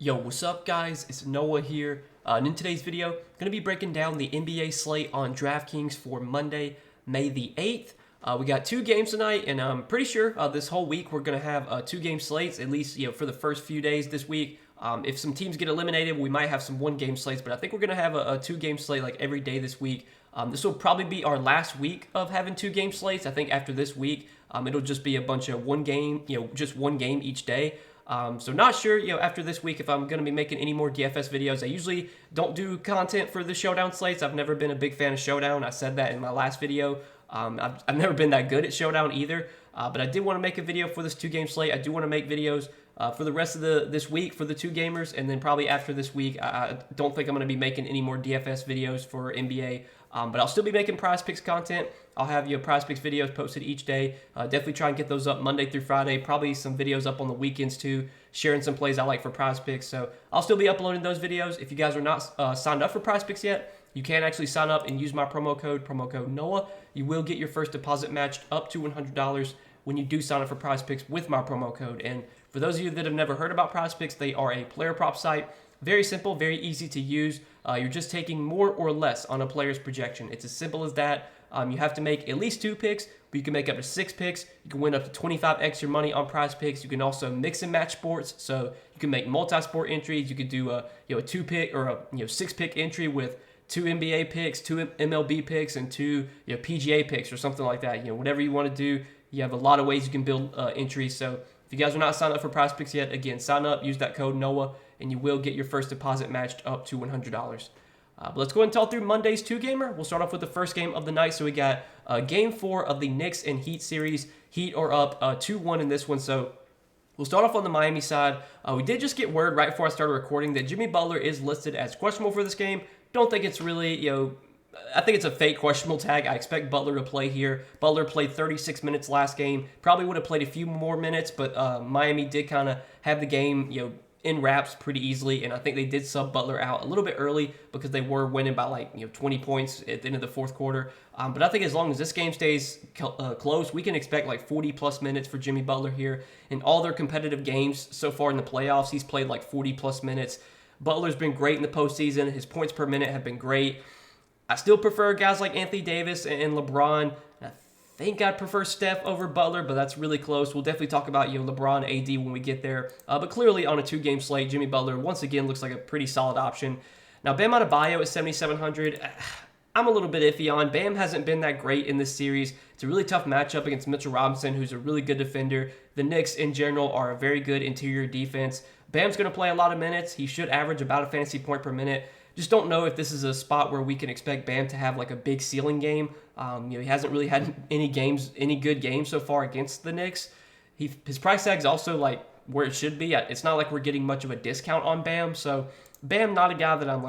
Yo, what's up guys? It's Noah here. And in today's video, I'm going to be breaking down the NBA slate on Draftkings for Monday, May the 8th. We got two games tonight, and I'm pretty sure this whole week we're going to have two-game slates, at least for the first few days this week. If some teams get eliminated, we might have some one-game slates, but I think we're going to have a two-game slate like every day this week. This will probably be our last week of having two-game slates. I think after this week, it'll just be a bunch of one game, just one game each day. So not sure, after this week if I'm going to be making any more DFS videos. I usually don't do content for the Showdown slates. I've never been a big fan of Showdown. I said that in my last video. I've never been that good at Showdown either. But I did want to make a video for this two-game slate. I do want to make videos for the rest of this week for the two gamers. And then probably after this week, I don't think I'm going to be making any more DFS videos for NBA. But I'll still be making Prize Picks content. I'll have Prize Picks videos posted each day. Definitely try and get those up Monday through Friday. Probably some videos up on the weekends too, sharing some plays I like for Prize Picks. So I'll still be uploading those videos. If you guys are not signed up for Prize Picks yet, you can actually sign up and use my promo code Noah. You will get your first deposit matched up to $100 when you do sign up for Prize Picks with my promo code. And for those of you that have never heard about Prize Picks, they are a player prop site. Very simple, very easy to use. You're just taking more or less on a player's projection. It's as simple as that. You have to make at least 2 picks, but you can make up to 6 picks. You can win up to 25x your money on Prize Picks. You can also mix and match sports, so you can make multi-sport entries. You could do a 2-pick or a 6-pick entry with 2 NBA picks, 2 MLB picks, and 2 PGA picks or something like that. Whatever you want to do. You have a lot of ways you can build entries. So if you guys are not signed up for Prize Picks yet, again, sign up, use that code Noah, and you will get your first deposit matched up to $100. But let's go ahead and talk through Monday's two-gamer. We'll start off with the first game of the night. So we got Game 4 of the Knicks and Heat series. Heat are up 2-1 in this one. So we'll start off on the Miami side. We did just get word right before I started recording that Jimmy Butler is listed as questionable for this game. Don't think it's really, I think it's a fake questionable tag. I expect Butler to play here. Butler played 36 minutes last game. Probably would have played a few more minutes, but Miami did kind of have the game, in wraps pretty easily, and I think they did sub Butler out a little bit early because they were winning by 20 points at the end of the fourth quarter. But I think as long as this game stays close, we can expect 40 plus minutes for Jimmy Butler here. In all their competitive games so far in the playoffs, he's played 40 plus minutes. Butler's been great in the postseason. His points per minute have been great. I still prefer guys like Anthony Davis and LeBron. I think I'd prefer Steph over Butler, but that's really close. We'll definitely talk about LeBron, AD when we get there. But clearly on a two-game slate, Jimmy Butler once again looks like a pretty solid option. Now Bam Adebayo at 7,700. I'm a little bit iffy on. Bam hasn't been that great in this series. It's a really tough matchup against Mitchell Robinson, who's a really good defender. The Knicks in general are a very good interior defense. Bam's going to play a lot of minutes. He should average about a fantasy point per minute. Just don't know if this is a spot where we can expect Bam to have a big ceiling game. He hasn't really had any good games so far against the Knicks. His price tag is also where it should be. It's not like we're getting much of a discount on Bam. So Bam, not a guy that I'm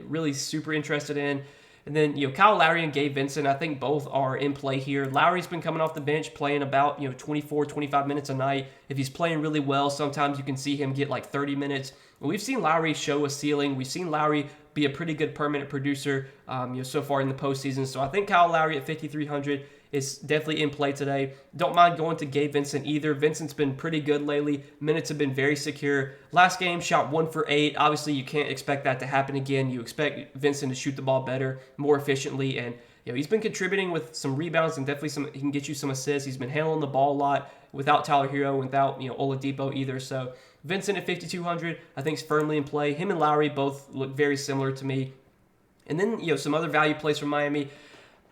really super interested in. And then Kyle Lowry and Gabe Vincent, I think both are in play here. Lowry's been coming off the bench playing about 24, 25 minutes a night. If he's playing really well, sometimes you can see him get 30 minutes. We've seen Lowry show a ceiling. We've seen Lowry be a pretty good permanent producer so far in the postseason. So I think Kyle Lowry at 5,300 is definitely in play today. Don't mind going to Gabe Vincent either. Vincent's been pretty good lately. Minutes have been very secure. Last game, shot 1 for 8. Obviously, you can't expect that to happen again. You expect Vincent to shoot the ball better, more efficiently, and he's been contributing with some rebounds and definitely he can get you some assists. He's been handling the ball a lot without Tyler Hero, without Oladipo either. So Vincent at 5,200, I think is firmly in play. Him and Lowry both look very similar to me. And then some other value plays from Miami.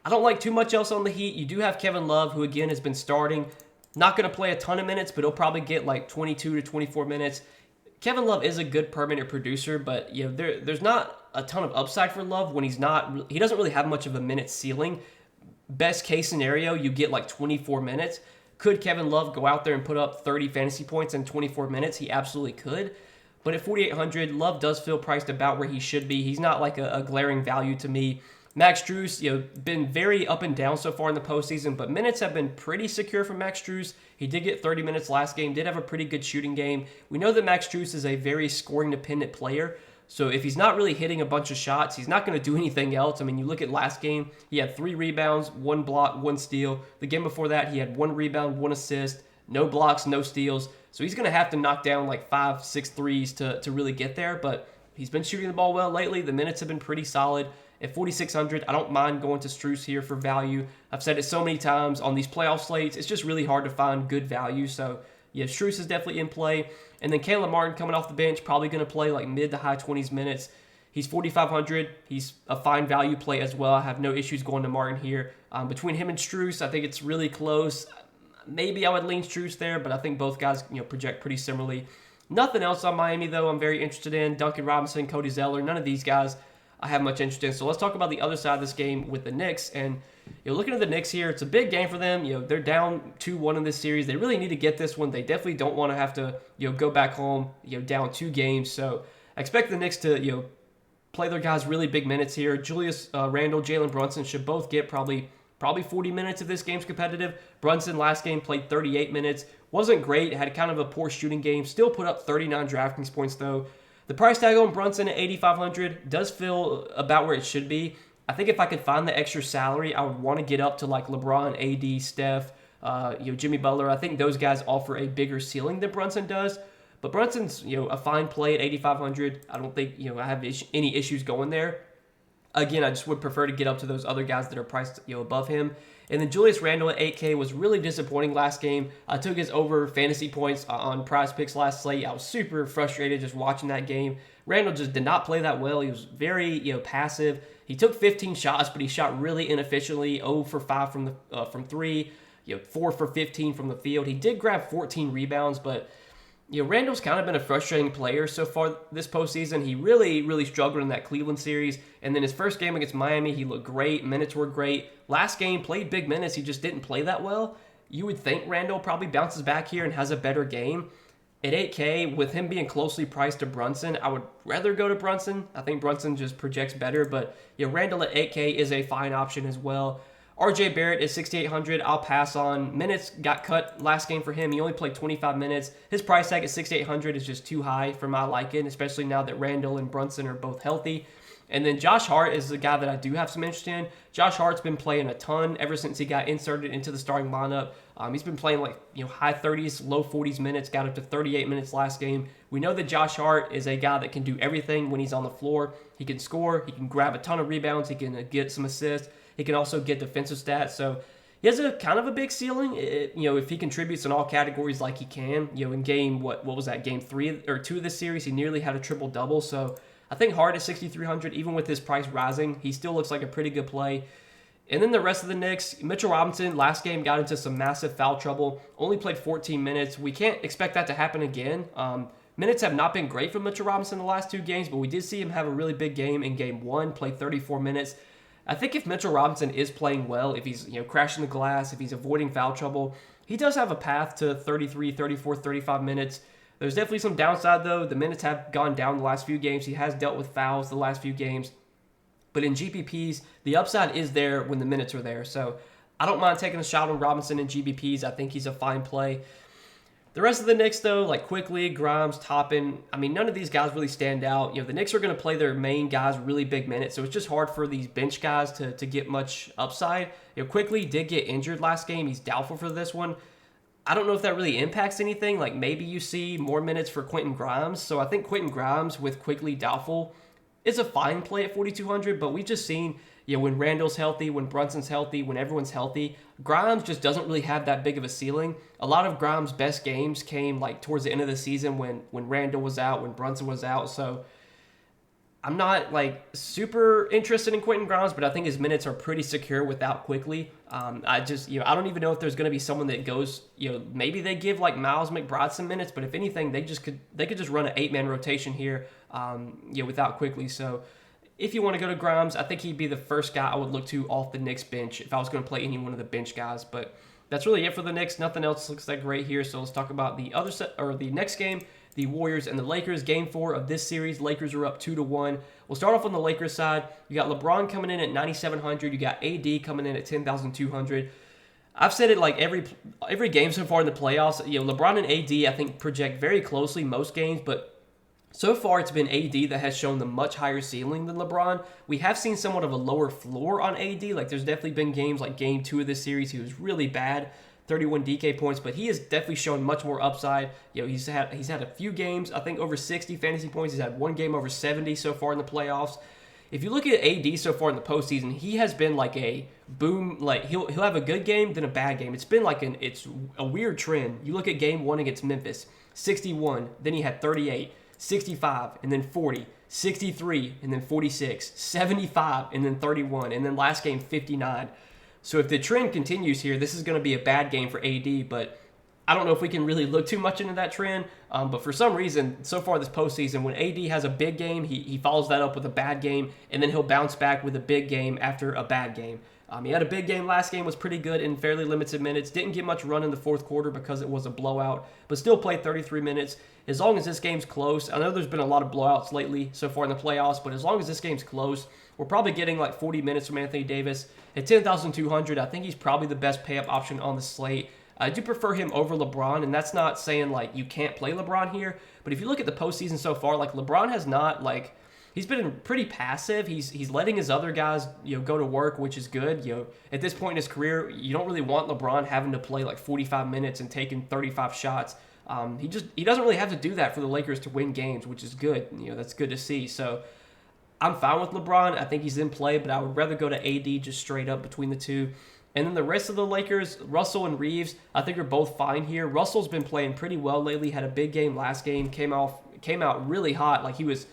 I don't like too much else on the Heat. You do have Kevin Love, who again has been starting. Not going to play a ton of minutes, but he'll probably get 22 to 24 minutes. Kevin Love is a good permanent producer, but there's not a ton of upside for Love when he doesn't really have much of a minute ceiling. Best case scenario, you get 24 minutes. Could Kevin Love go out there and put up 30 fantasy points in 24 minutes? He absolutely could. But at 4,800, Love does feel priced about where he should be. He's not a glaring value to me. Max Strus, been very up and down so far in the postseason, but minutes have been pretty secure for Max Strus. He did get 30 minutes last game, did have a pretty good shooting game. We know that Max Strus is a very scoring-dependent player, so if he's not really hitting a bunch of shots, he's not going to do anything else. I mean, you look at last game, he had 3 rebounds, 1 block, 1 steal. The game before that, he had 1 rebound, 1 assist, no blocks, no steals. So he's going to have to knock down like 5, 6 threes to really get there. But he's been shooting the ball well lately. The minutes have been pretty solid. At 4,600, I don't mind going to Strus here for value. I've said it so many times on these playoff slates. It's just really hard to find good value. So, yeah, Strus is definitely in play. And then Caleb Martin coming off the bench, probably going to play like mid to high 20s minutes. He's 4,500. He's a fine value play as well. I have no issues going to Martin here. Between him and Strus, I think it's really close. Maybe I would lean Strus there, but I think both guys project pretty similarly. Nothing else on Miami, though, I'm very interested in. Duncan Robinson, Cody Zeller, none of these guys I have much interest in. So let's talk about the other side of this game with the Knicks. And looking at the Knicks here, it's a big game for them. They're down 2-1 in this series. They really need to get this one. They definitely don't want to have to go back home down 2 games. So I expect the Knicks to play their guys really big minutes here. Julius Randle, Jalen Brunson should both get probably 40 minutes if this game's competitive. Brunson last game played 38 minutes. Wasn't great. Had kind of a poor shooting game. Still put up 39 DraftKings points though. The price tag on Brunson at 8,500 does feel about where it should be. I think if I could find the extra salary, I would want to get up to like LeBron, AD, Steph, Jimmy Butler. I think those guys offer a bigger ceiling than Brunson does. But Brunson's a fine play at 8,500. I don't think I have any issues going there. Again, I just would prefer to get up to those other guys that are priced above him. And then Julius Randle at 8K was really disappointing last game. I took his over fantasy points on Prize Picks last slate. I was super frustrated just watching that game. Randle just did not play that well. He was very passive. He took 15 shots, but he shot really inefficiently. 0 for 5 from 3. 4 for 15 from the field. He did grab 14 rebounds, but Randall's kind of been a frustrating player so far this postseason. He really, really struggled in that Cleveland series. And then his first game against Miami, he looked great. Minutes were great. Last game, played big minutes. He just didn't play that well. You would think Randall probably bounces back here and has a better game. At 8K, with him being closely priced to Brunson, I would rather go to Brunson. I think Brunson just projects better. But Randall at 8K is a fine option as well. RJ Barrett is 6,800. I'll pass on. Minutes got cut last game for him. He only played 25 minutes. His price tag at 6,800 is just too high for my liking, especially now that Randall and Brunson are both healthy. And then Josh Hart is the guy that I do have some interest in. Josh Hart's been playing a ton ever since he got inserted into the starting lineup. He's been playing like high 30s, low 40s minutes, got up to 38 minutes last game. We know that Josh Hart is a guy that can do everything when he's on the floor. He can score, he can grab a ton of rebounds, he can get some assists. He can also get defensive stats. So he has a kind of a big ceiling. If he contributes in all categories like he can, in game, what was that, game 3 or 2 of this series, he nearly had a triple-double. So I think Hart at 6,300, even with his price rising, he still looks like a pretty good play. And then the rest of the Knicks, Mitchell Robinson, last game got into some massive foul trouble, only played 14 minutes. We can't expect that to happen again. Minutes have not been great for Mitchell Robinson the last 2 games, but we did see him have a really big game in game 1, played 34 minutes. I think if Mitchell Robinson is playing well, if he's crashing the glass, if he's avoiding foul trouble, he does have a path to 33, 34, 35 minutes. There's definitely some downside, though. The minutes have gone down the last few games. He has dealt with fouls the last few games. But in GPPs, the upside is there when the minutes are there. So I don't mind taking a shot on Robinson in GPPs. I think he's a fine play. The rest of the Knicks, though, like Quickly, Grimes, Toppin, none of these guys really stand out. The Knicks are going to play their main guys really big minutes, so it's just hard for these bench guys to get much upside. Quickly did get injured last game. He's doubtful for this one. I don't know if that really impacts anything. Like maybe you see more minutes for Quentin Grimes. So I think Quentin Grimes with Quickly doubtful is a fine play at 4,200, but we've just seen, when Randall's healthy, when Brunson's healthy, when everyone's healthy, Grimes just doesn't really have that big of a ceiling. A lot of Grimes' best games came like towards the end of the season when Randall was out, when Brunson was out. So I'm not like super interested in Quentin Grimes, but I think his minutes are pretty secure without Quickly. I don't even know if there's going to be someone that goes, maybe they give like Miles McBride some minutes, but if anything, they could just run an 8-man rotation here, without Quickly. So if you want to go to Grimes, I think he'd be the first guy I would look to off the Knicks bench if I was going to play any one of the bench guys. But that's really it for the Knicks. Nothing else looks that great here. So let's talk about the next game, the Warriors and the Lakers. Game 4 of this series. Lakers are up 2-1. We'll start off on the Lakers side. You got LeBron coming in at 9,700. You got AD coming in at 10,200. I've said it like every game so far in the playoffs. LeBron and AD I think project very closely most games, but so far, it's been AD that has shown the much higher ceiling than LeBron. We have seen somewhat of a lower floor on AD. Like, there's definitely been games like Game 2 of this series. He was really bad. 31 DK points, but he has definitely shown much more upside. He's had a few games, I think, over 60 fantasy points. He's had one game over 70 so far in the playoffs. If you look at AD so far in the postseason, he has been like a boom. Like he'll have a good game, then a bad game. It's been like it's a weird trend. You look at game 1 against Memphis, 61, then he had 38, 65, and then 40, 63, and then 46, 75, and then 31, and then last game 59. So if the trend continues here, this is going to be a bad game for AD, but I don't know if we can really look too much into that trend. But for some reason, so far this postseason, when AD has a big game, he follows that up with a bad game, and then he'll bounce back with a big game after a bad game. He had a big game last game, was pretty good in fairly limited minutes. Didn't get much run in the fourth quarter because it was a blowout, but still played 33 minutes. As long as this game's close, I know there's been a lot of blowouts lately so far in the playoffs, but as long as this game's close, we're probably getting like 40 minutes from Anthony Davis. At 10,200, I think he's probably the best pay-up option on the slate. I do prefer him over LeBron, and that's not saying like you can't play LeBron here, but if you look at the postseason so far, like LeBron has not like he's been pretty passive. He's letting his other guys go to work, which is good. At this point in his career, you don't really want LeBron having to play like 45 minutes and taking 35 shots. He doesn't really have to do that for the Lakers to win games, which is good. That's good to see. So I'm fine with LeBron. I think he's in play, but I would rather go to AD just straight up between the two. And then the rest of the Lakers, Russell and Reeves, I think are both fine here. Russell's been playing pretty well lately. Had a big game last game. Came out really hot. Like he was.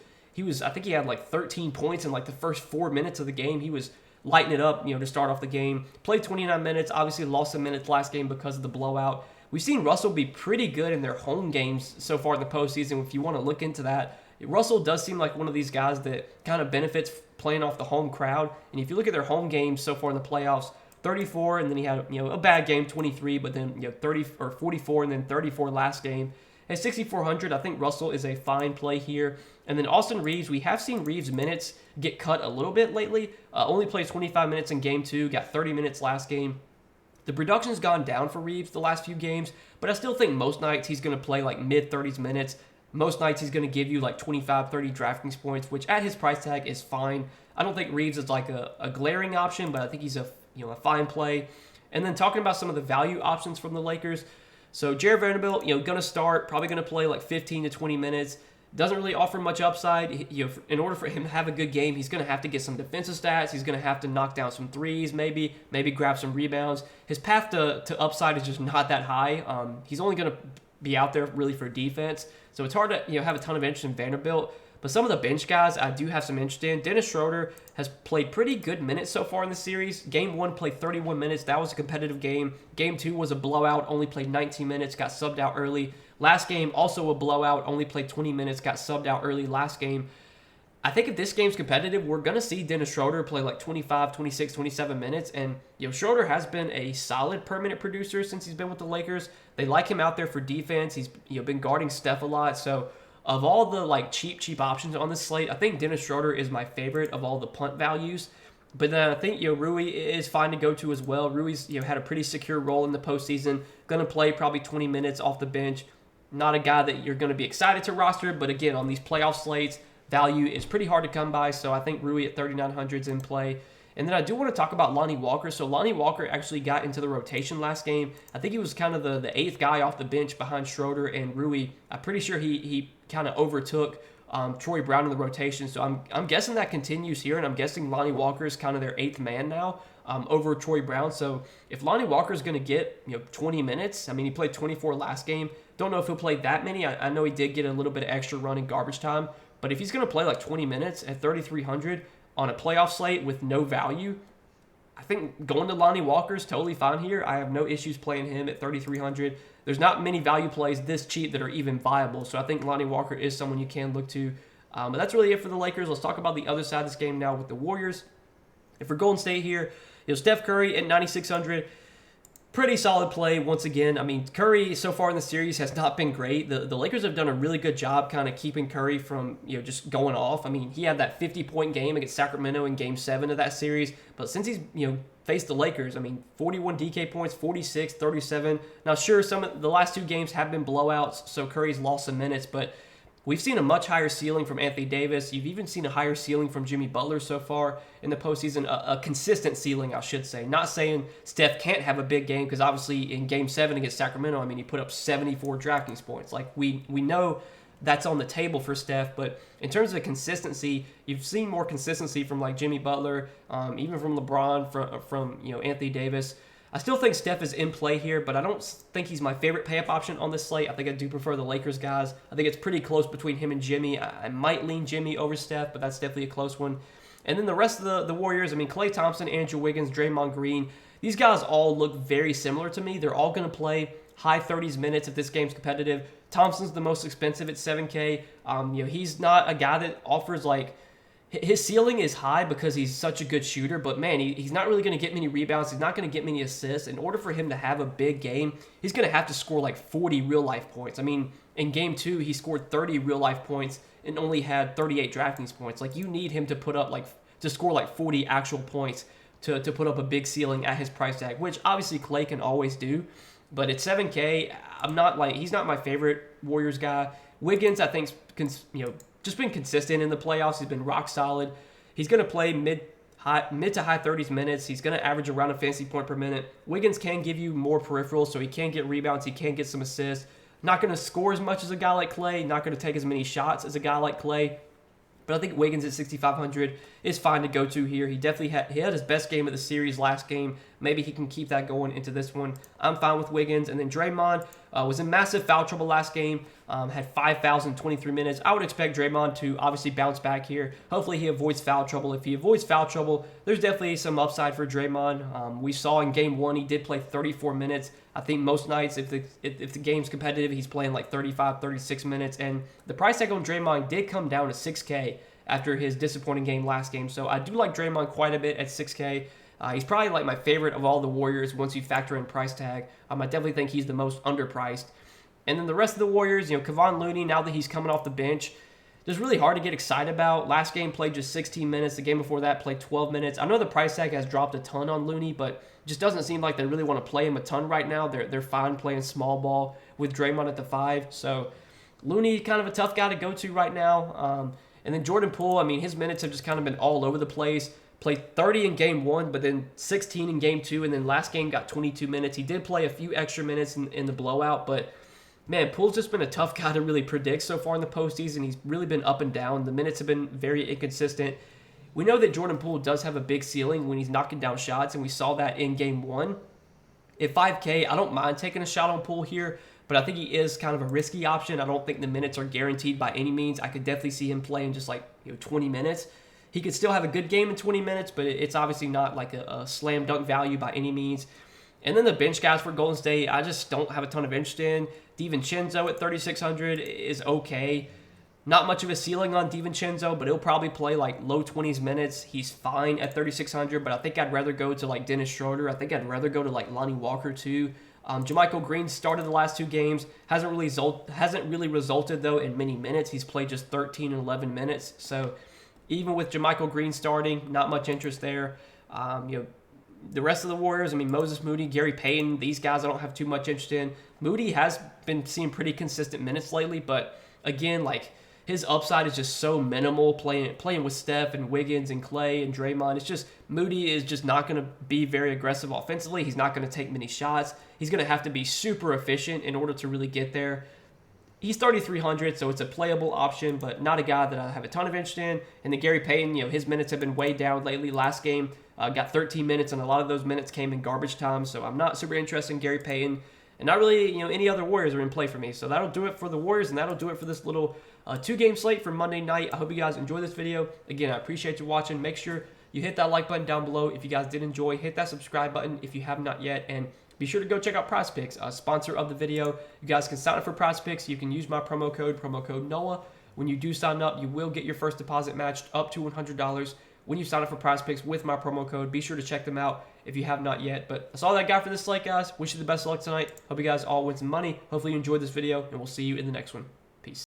I think he had like 13 points in like the first 4 minutes of the game. He was lighting it up, to start off the game. Played 29 minutes. Obviously lost some minutes last game because of the blowout. We've seen Russell be pretty good in their home games so far in the postseason. If you want to look into that, Russell does seem like one of these guys that kind of benefits playing off the home crowd. And if you look at their home games so far in the playoffs, 34, and then he had a bad game, 23, but then 30 or 44, and then 34 last game. At 6,400, I think Russell is a fine play here. And then Austin Reeves, we have seen Reeves' minutes get cut a little bit lately. Only played 25 minutes in game 2, got 30 minutes last game. The production's gone down for Reeves the last few games, but I still think most nights he's going to play like mid-30s minutes. Most nights he's going to give you like 25, 30 Draftkings points, which at his price tag is fine. I don't think Reeves is like a glaring option, but I think he's a fine play. And then talking about some of the value options from the Lakers. So Jared Vanderbilt, going to start, probably going to play like 15 to 20 minutes. Doesn't really offer much upside. In order for him to have a good game, he's going to have to get some defensive stats. He's going to have to knock down some threes, maybe grab some rebounds. His path to upside is just not that high. He's only going to be out there really for defense. So it's hard to have a ton of interest in Vanderbilt. But some of the bench guys I do have some interest in. Dennis Schroeder has played pretty good minutes so far in the series. Game 1 played 31 minutes. That was a competitive game. Game 2 was a blowout. Only played 19 minutes. Got subbed out early. Last game, also a blowout. Only played 20 minutes. Got subbed out early last game. I think if this game's competitive, we're going to see Dennis Schroeder play like 25, 26, 27 minutes. And Schroeder has been a solid permanent producer since he's been with the Lakers. They like him out there for defense. He's been guarding Steph a lot. So of all the like cheap options on this slate, I think Dennis Schroeder is my favorite of all the punt values. But then I think Rui is fine to go to as well. Rui's had a pretty secure role in the postseason. Going to play probably 20 minutes off the bench. Not a guy that you're going to be excited to roster, but again, on these playoff slates, value is pretty hard to come by. So I think Rui at 3,900 is in play. And then I do want to talk about Lonnie Walker. So Lonnie Walker actually got into the rotation last game. I think he was kind of the 8th guy off the bench behind Schroeder and Rui. I'm pretty sure he kind of overtook Troy Brown in the rotation. So I'm guessing that continues here, and I'm guessing Lonnie Walker is kind of their 8th man now over Troy Brown. So if Lonnie Walker is going to get 20 minutes, I mean, he played 24 last game. Don't know if he'll play that many. I know he did get a little bit of extra run in garbage time. But if he's going to play like 20 minutes at 3,300 on a playoff slate with no value, I think going to Lonnie Walker is totally fine here. I have no issues playing him at 3,300. There's not many value plays this cheap that are even viable. So I think Lonnie Walker is someone you can look to. But that's really it for the Lakers. Let's talk about the other side of this game now with the Warriors. If we're Golden State here, Steph Curry at 9,600. Pretty solid play once again. I mean, Curry so far in the series has not been great. The Lakers have done a really good job kind of keeping Curry from just going off. I mean, he had that 50-point game against Sacramento in Game 7 of that series. But since he's faced the Lakers, I mean, 41 DK points, 46, 37. Now, sure, some of the last 2 games have been blowouts, so Curry's lost some minutes. But We've seen a much higher ceiling from Anthony Davis. You've even seen a higher ceiling from Jimmy Butler so far in the postseason, a consistent ceiling, I should say. Not saying Steph can't have a big game, because obviously in Game 7 against Sacramento, I mean, he put up 74 Draftkings points. Like, we know that's on the table for Steph, but in terms of consistency, you've seen more consistency from like Jimmy Butler, even from LeBron, from Anthony Davis. I still think Steph is in play here, but I don't think he's my favorite pay-up option on this slate. I think I do prefer the Lakers guys. I think it's pretty close between him and Jimmy. I might lean Jimmy over Steph, but that's definitely a close one. And then the rest of the Warriors, I mean, Klay Thompson, Andrew Wiggins, Draymond Green, these guys all look very similar to me. They're all going to play high 30s minutes if this game's competitive. Thompson's the most expensive at 7K. He's not a guy that offers like, his ceiling is high because he's such a good shooter, but man, he's not really going to get many rebounds. He's not going to get many assists. In order for him to have a big game, he's going to have to score like 40 real-life points. I mean, in Game 2, he scored 30 real-life points and only had 38 DraftKings points. Like, you need him to score like 40 actual points to put up a big ceiling at his price tag, which obviously Klay can always do. But at 7K, he's not my favorite Warriors guy. Wiggins, I think, just been consistent in the playoffs. He's been rock solid. He's going to play mid to high 30s minutes. He's going to average around a fantasy point per minute. Wiggins can give you more peripherals, so he can get rebounds. He can get some assists. Not going to score as much as a guy like Klay. Not going to take as many shots as a guy like Klay. But I think Wiggins at 6,500 is fine to go to here. He definitely had his best game of the series last game. Maybe he can keep that going into this one. I'm fine with Wiggins. And then Draymond was in massive foul trouble last game. Had 5 fouls in 23 minutes. I would expect Draymond to obviously bounce back here. Hopefully he avoids foul trouble. If he avoids foul trouble, there's definitely some upside for Draymond. We saw in Game 1 he did play 34 minutes. I think most nights, if the game's competitive, he's playing like 35, 36 minutes. And the price tag on Draymond did come down to 6K after his disappointing game last game. So I do like Draymond quite a bit at 6K. He's probably like my favorite of all the Warriors once you factor in price tag. I definitely think he's the most underpriced. And then the rest of the Warriors, Kevon Looney, now that he's coming off the bench, just really hard to get excited about. Last game played just 16 minutes. The game before that played 12 minutes. I know the price tag has dropped a ton on Looney, but it just doesn't seem like they really want to play him a ton right now. They're fine playing small ball with Draymond at the 5. So Looney, kind of a tough guy to go to right now. And then Jordan Poole, I mean, his minutes have just kind of been all over the place. Played 30 in Game 1, but then 16 in Game 2, and then last game got 22 minutes. He did play a few extra minutes in the blowout, but man, Poole's just been a tough guy to really predict so far in the postseason. He's really been up and down. The minutes have been very inconsistent. We know that Jordan Poole does have a big ceiling when he's knocking down shots, and we saw that in Game 1. At 5K, I don't mind taking a shot on Poole here, but I think he is kind of a risky option. I don't think the minutes are guaranteed by any means. I could definitely see him playing just 20 minutes. He could still have a good game in 20 minutes, but it's obviously not like a slam dunk value by any means. And then the bench guys for Golden State, I just don't have a ton of interest in. DiVincenzo at 3,600 is okay. Not much of a ceiling on DiVincenzo, but he'll probably play like low 20s minutes. He's fine at 3,600, but I think I'd rather go to like Dennis Schroeder. I think I'd rather go to like Lonnie Walker too. JaMychal Green started the last 2 games. Hasn't really resulted though in many minutes. He's played just 13 and 11 minutes. So even with JaMychal Green starting, not much interest there. The rest of the Warriors, I mean, Moses Moody, Gary Payton, these guys I don't have too much interest in. Moody has been seeing pretty consistent minutes lately, but again, like, his upside is just so minimal playing with Steph and Wiggins and Klay and Draymond. It's just, Moody is just not going to be very aggressive offensively. He's not going to take many shots. He's going to have to be super efficient in order to really get there. He's 3,300, so it's a playable option, but not a guy that I have a ton of interest in. And then Gary Payton, his minutes have been way down lately. Last game got 13 minutes, and a lot of those minutes came in garbage time, so I'm not super interested in Gary Payton. And not really, any other Warriors are in play for me. So that'll do it for the Warriors, and that'll do it for this little 2-game slate for Monday night. I hope you guys enjoyed this video. Again, I appreciate you watching. Make sure you hit that like button down below if you guys did enjoy. Hit that subscribe button if you have not yet, and be sure to go check out PrizePicks, a sponsor of the video. You guys can sign up for PrizePicks. You can use my promo code NOAH. When you do sign up, you will get your first deposit matched up to $100 when you sign up for PrizePicks with my promo code. Be sure to check them out if you have not yet. But that's all I got for this slate, guys. Wish you the best of luck tonight. Hope you guys all win some money. Hopefully you enjoyed this video, and we'll see you in the next one. Peace.